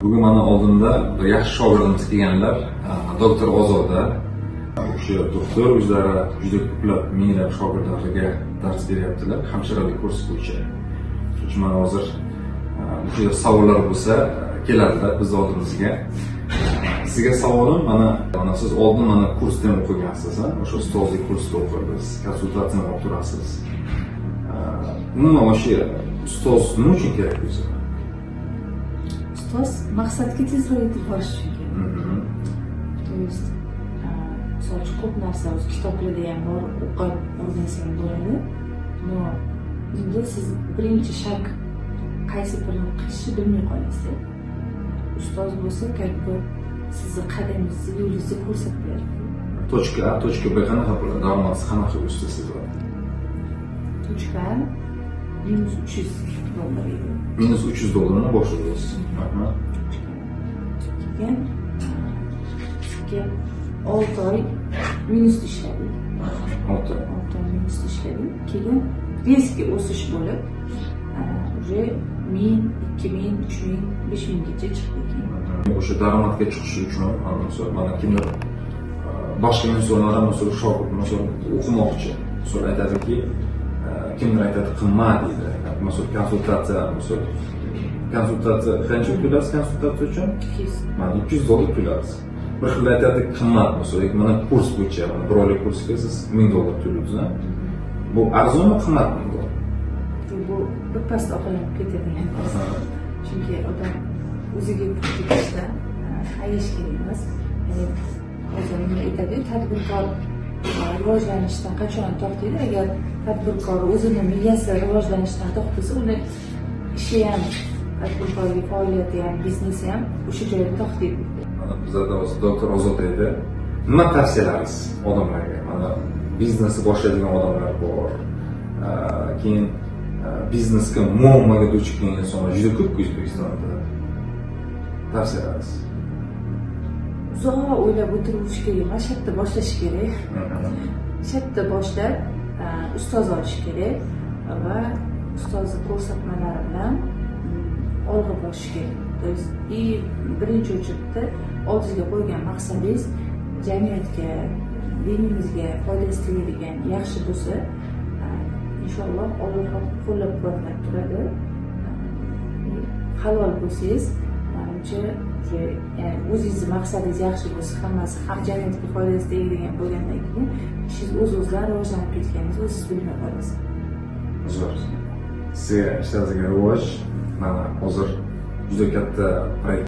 Bugun mana oldimda bir yaxshi shogirdimiz kelganlar, doktor Ozoda. O'sha doktor o'zlari juda ko'plab minglab shogirdlarga dars beryaptilar, hamshiralik kursi bo'yicha. Shuning uchun mana hozir o'sha savollar bo'lsa, keladilar biz oldimizga. Sizga savolim mana siz oldin mana kursda ham o'qigansiz, o'sha ustozlik kursida o'qidingiz, konsultatsiya olib turasiz. Umuman o'sha ustoz nima uchun kerak o'zi? Ustoz maqsadga tezroq yetib borish uchun kerak. То есть misol uchun ko'p narsa o'z kitoblarda ham bor, o'qib o'rgansang bo'ladi. Но endi siz birinchi shag qaysi birini qilishni bilmay qolasiz. Ustoz bo'lsa, как бы sizni qadamingizni, yo'lingizni ko'rsatib beradi. Точка A, точка B qanaqa bo'ladi? Daromadsiz qanaqa o'sishsiz va точка A -$300 edi. -$300 boshlaysiz. Keyin 6 oy minusda ishladik. 6 oy minusda ishladik. Keyin резкий o'sish bo'lib, уже 1000, 2000, 3000, 5000 gacha chiqdik. O'sha daromadga chiqish uchun mana kimdir boshqa insonlar ham shogird o'qimoqchi. So'ra aytadiki, kimdir aytadi qimmat deydi. Masalan, konsultatsiya qancha to'laysiz konsultatsiya uchun? 200. Mana $200 to'laysiz. Bir xil aytadi qimmat, masalan, mana kurs bo'yicha, bir oylik kursga siz $1000 to'laysiz. Bu arzonmi, qimmatmi bu? Bu birpas oqlanib ketadigan narsa. Chunki odam o'ziga pul tikishda xayish kerak emas. Hozir nima aytadi, tadbirkor rivojlanishdan qachon to'xtaydi? Agar tadbirkor o'zini miyasi rivojlanishdan to'xtasa, uni ishi ham, tadbirkorlik faoliyati ham, biznesi ham o'sha joyda to'xtaydi. Bizda doktor Ozoda edi. Nima tavsiyalaringiz odamlarga? Mana biznesni boshlaydigan odamlar bor. Keyin biznesga muammoga duch kelgan insonlar juda ko'p O'zbekistonda. Tavsiyalaringiz? Uzoq o'ylab o'tirish kerak emas, shartta boshlash kerak. Shartta boshlab, ustoz olish kerak va ustozning ko'rsatmalari bilan olg'a borish kerak. То есть birinchi o'rinda oldingizga qo'ygan maqsadingiz jamiyatga, dinimizga foydasi tegadigan yaxshi bo'lsa, inshaalloh Alloh qo'llab-quvvatlab turadi. Halol bo'lsangiz, menimcha, ya'ni o'zingizni maqsadingiz yaxshi bo'lsa, hammasi haq jamiyatga foydasi tegadigan bo'lgandan keyin ishingiz o'z-o'zidan rivojlanib ketganingizni o'zingiz bilmay qolasiz. Zo'r. Sizga ishlaringizga rivoj, mana hozir juda katta proyekt